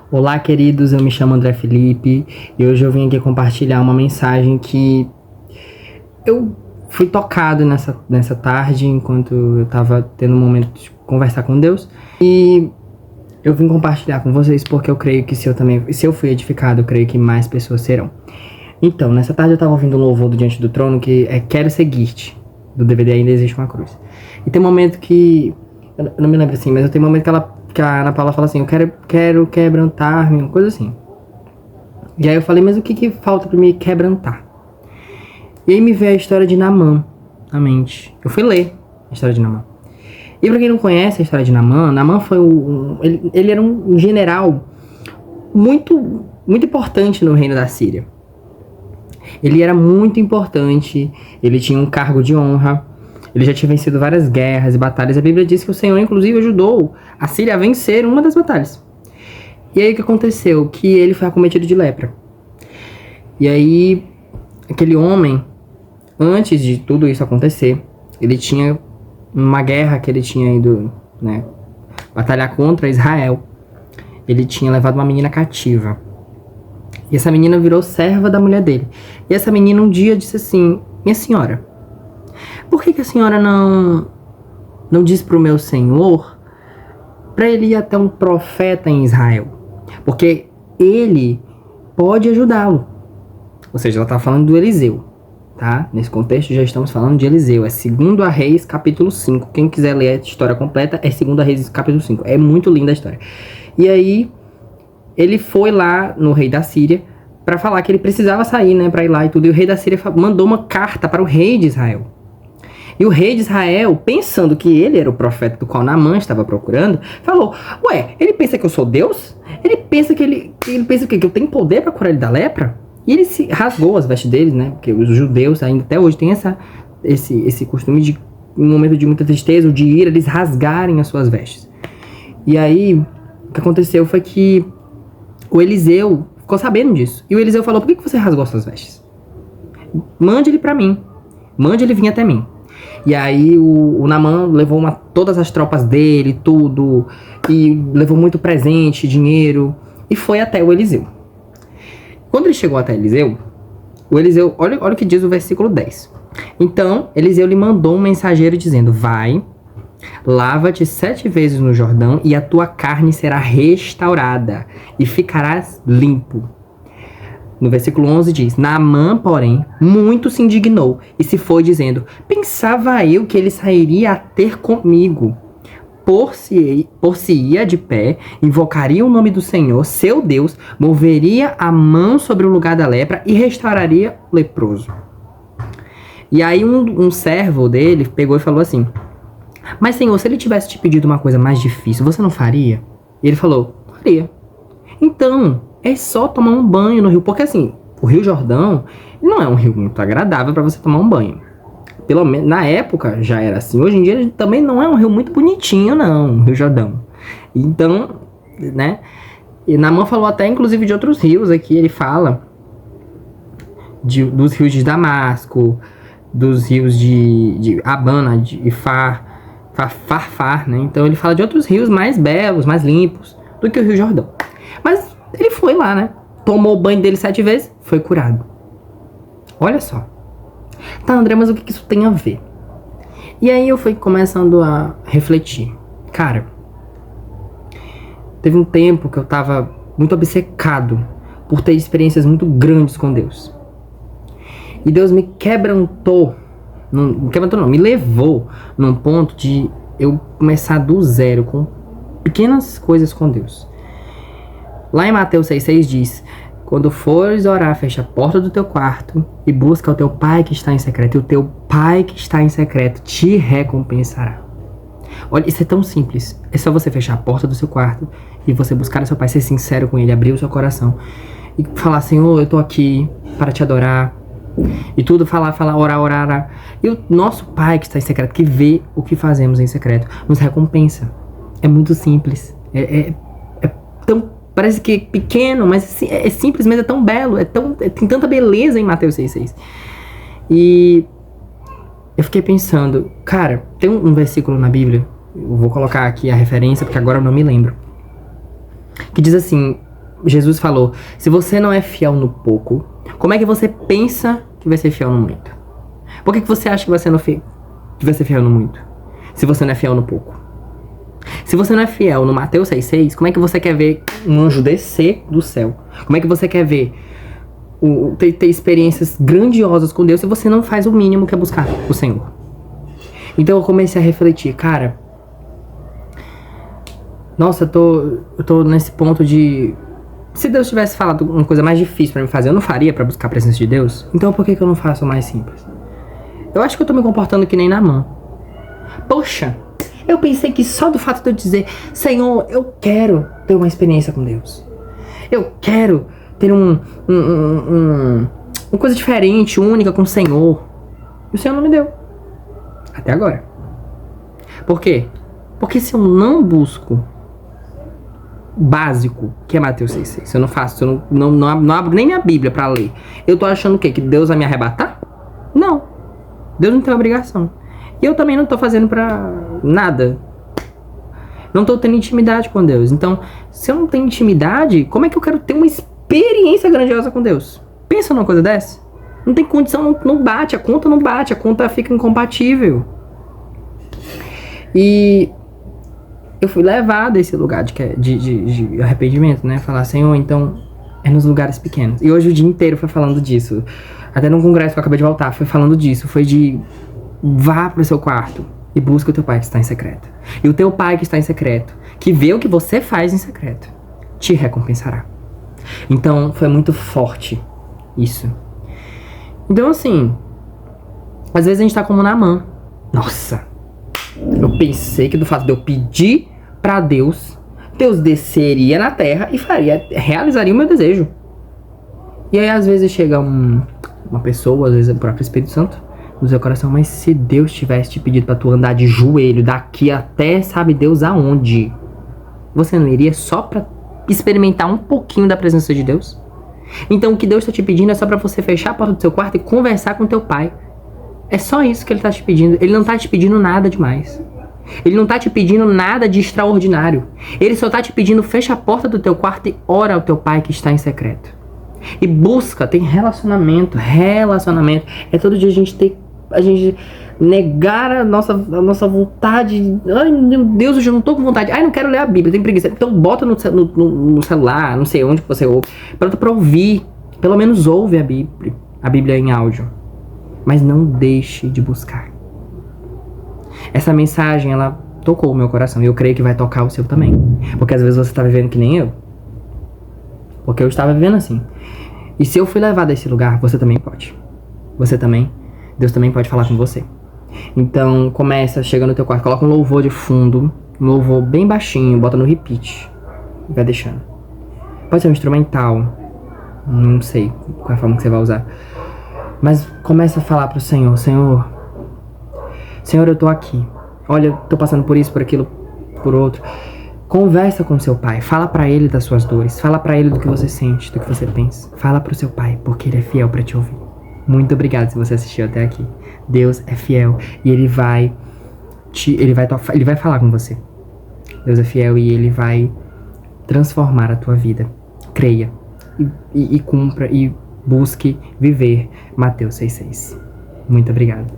Olá, queridos, eu me chamo André Felipe e hoje eu vim aqui compartilhar uma mensagem que eu fui tocado nessa tarde enquanto eu estava tendo um momento de conversar com Deus, e eu vim compartilhar com vocês porque eu creio que se eu fui edificado, eu creio que mais pessoas serão. Então, nessa tarde eu estava ouvindo um louvor do Diante do Trono que é Quero Seguir-te, do DVD Ainda Existe Uma Cruz. E tem um momento que, eu não me lembro assim, mas tem um momento que a Ana Paula fala assim, eu quero quebrantar-me, uma coisa assim. E aí eu falei, mas o que falta pra me quebrantar? E aí me veio a história de Naamã na mente. Eu fui ler a história de Naamã. E pra quem não conhece a história de Naamã, Naamã foi ele era um general muito importante no reino da Síria. Ele era muito importante, ele tinha um cargo de honra, ele já tinha vencido várias guerras e batalhas. A Bíblia diz que o Senhor, inclusive, ajudou a Síria a vencer uma das batalhas. E aí o que aconteceu? Que ele foi acometido de lepra. E aí, aquele homem, antes de tudo isso acontecer, ele tinha uma guerra que ele tinha ido, né, batalhar contra Israel. Ele tinha levado uma menina cativa. E essa menina virou serva da mulher dele. E essa menina um dia disse assim, minha senhora, por que a senhora não diz pro meu senhor para ele ir até um profeta em Israel? Porque ele pode ajudá-lo. Ou seja, ela tá falando do Eliseu, tá? Nesse contexto já estamos falando de Eliseu. É 2 Reis, capítulo 5. Quem quiser ler a história completa, é 2 Reis, capítulo 5. É muito linda a história. E aí, ele foi lá no rei da Síria para falar que ele precisava sair, né, para ir lá e tudo. E o rei da Síria mandou uma carta para o rei de Israel. E o rei de Israel, pensando que ele era o profeta do qual Naamã estava procurando, falou, ué, ele pensa que eu sou Deus? Ele pensa que ele pensa o quê? Que eu tenho poder para curar ele da lepra? E ele se rasgou as vestes deles, né? Porque os judeus ainda até hoje têm esse costume de, em um momento de muita tristeza ou de ira, eles rasgarem as suas vestes. E aí, o que aconteceu foi que o Eliseu ficou sabendo disso. E o Eliseu falou, por que você rasgou as suas vestes? Mande ele para mim. Mande ele vir até mim. E aí o Naamã levou todas as tropas dele, tudo, e levou muito presente, dinheiro, e foi até o Eliseu. Quando ele chegou até Eliseu, olha o que diz o versículo 10. Então, Eliseu lhe mandou um mensageiro dizendo, vai, lava-te 7 vezes no Jordão, e a tua carne será restaurada, e ficarás limpo. No versículo 11 diz, Naamã, porém, muito se indignou e se foi dizendo, pensava eu que ele sairia a ter comigo. Por se ia de pé, invocaria o nome do Senhor, seu Deus, moveria a mão sobre o lugar da lepra e restauraria o leproso. E aí um servo dele pegou e falou assim, mas Senhor, se ele tivesse te pedido uma coisa mais difícil, você não faria? E ele falou, faria. Então, é só tomar um banho no rio, porque assim, o Rio Jordão não é um rio muito agradável para você tomar um banho. Pelo menos na época já era assim. Hoje em dia ele também não é um rio muito bonitinho, não, o Rio Jordão. Então, né? E Naamã falou até inclusive de outros rios aqui. Ele fala dos rios de Damasco, dos rios de Abana, de Farfar, né? Então ele fala de outros rios mais belos, mais limpos do que o Rio Jordão. Mas ele foi lá, né? Tomou o banho dele 7 vezes, foi curado. Olha só. Tá, André, mas o que isso tem a ver? E aí eu fui começando a refletir. Cara, teve um tempo que eu tava muito obcecado por ter experiências muito grandes com Deus. E Deus me quebrantou. Me levou num ponto de eu começar do zero com pequenas coisas com Deus. Lá em Mateus 6,6 diz, quando fores orar, fecha a porta do teu quarto e busca o teu pai que está em secreto, e o teu pai que está em secreto te recompensará. Olha, isso é tão simples. É só você fechar a porta do seu quarto e você buscar o seu pai, ser sincero com ele, abrir o seu coração e falar, Senhor, eu tô aqui para te adorar. E tudo falar, orar. E o nosso pai que está em secreto, que vê o que fazemos em secreto, nos recompensa. É muito simples. É tão... Parece que é pequeno, mas é simples, mas é tão belo, tem tanta beleza em Mateus 6,6. E eu fiquei pensando, cara, tem um versículo na Bíblia, eu vou colocar aqui a referência, porque agora eu não me lembro, que diz assim, Jesus falou, se você não é fiel no pouco, como é que você pensa que vai ser fiel no muito? Por que você acha que vai ser fiel no muito, se você não é fiel no pouco? Se você não é fiel no Mateus 6,6, como é que você quer ver um anjo descer do céu? Como é que você quer ver ter experiências grandiosas com Deus se você não faz o mínimo que é buscar o Senhor? Então eu comecei a refletir, cara, nossa, eu tô nesse ponto de... Se Deus tivesse falado uma coisa mais difícil pra mim fazer, eu não faria pra buscar a presença de Deus? Então por que eu não faço o mais simples? Eu acho que eu tô me comportando que nem Naamã. Poxa, eu pensei que só do fato de eu dizer, Senhor, eu quero ter uma experiência com Deus. Eu quero ter uma coisa diferente, única com o Senhor. E o Senhor não me deu. Até agora. Por quê? Porque se eu não busco básico, que é Mateus 6,6, se eu não faço, se eu não abro nem minha Bíblia pra ler, eu tô achando o quê? Que Deus vai me arrebatar? Não. Deus não tem obrigação. E eu também não tô fazendo pra nada. Não tô tendo intimidade com Deus. Então, se eu não tenho intimidade, como é que eu quero ter uma experiência grandiosa com Deus? Pensa numa coisa dessa. Não tem condição, não bate, a conta fica incompatível. E eu fui levado a esse lugar de arrependimento, né? Falar, Senhor, então é nos lugares pequenos. E hoje o dia inteiro foi falando disso. Até num congresso que eu acabei de voltar, foi falando disso. Foi de, vá pro seu quarto e busca o teu pai que está em secreto. E o teu pai que está em secreto, que vê o que você faz em secreto, te recompensará. Então foi muito forte isso. Então assim, às vezes a gente tá como Naamã. Nossa, eu pensei que do fato de eu pedir pra Deus, Deus desceria na terra e realizaria o meu desejo. E aí às vezes chega uma pessoa, às vezes o próprio Espírito Santo, no seu coração, mas se Deus tivesse te pedido pra tu andar de joelho daqui até sabe Deus aonde, você não iria só pra experimentar um pouquinho da presença de Deus? Então o que Deus tá te pedindo é só pra você fechar a porta do seu quarto e conversar com teu pai. É só isso que ele tá te pedindo. Ele não tá te pedindo nada demais. Ele não tá te pedindo nada de extraordinário. Ele só tá te pedindo, fecha a porta do teu quarto e ora ao teu pai que está em secreto. E busca, tem relacionamento. É todo dia a gente negar a nossa vontade. Ai, meu Deus, hoje eu não tô com vontade. Ai, não quero ler a Bíblia, tenho preguiça. Então bota no celular, não sei onde que você ouve, pra ouvir. Pelo menos ouve a Bíblia em áudio. Mas não deixe de buscar. Essa mensagem, ela tocou o meu coração. E eu creio que vai tocar o seu também. Porque às vezes você tá vivendo que nem eu. Porque eu estava vivendo assim. E se eu fui levado a esse lugar, você também pode. Você também. Deus também pode falar com você. Então, chega no teu quarto, coloca um louvor de fundo. Um louvor bem baixinho, bota no repeat. E vai deixando. Pode ser um instrumental. Não sei qual é a forma que você vai usar. Mas começa a falar pro Senhor, Senhor, eu tô aqui. Olha, eu tô passando por isso, por aquilo, por outro. Conversa com seu pai, fala pra ele das suas dores, fala pra ele do que você sente, do que você pensa. Fala pro seu pai, porque ele é fiel pra te ouvir. Muito obrigado se você assistiu até aqui. Deus é fiel e ele vai falar com você. Deus é fiel e ele vai transformar a tua vida. Creia e cumpra e busque viver Mateus 6,6. Muito obrigado.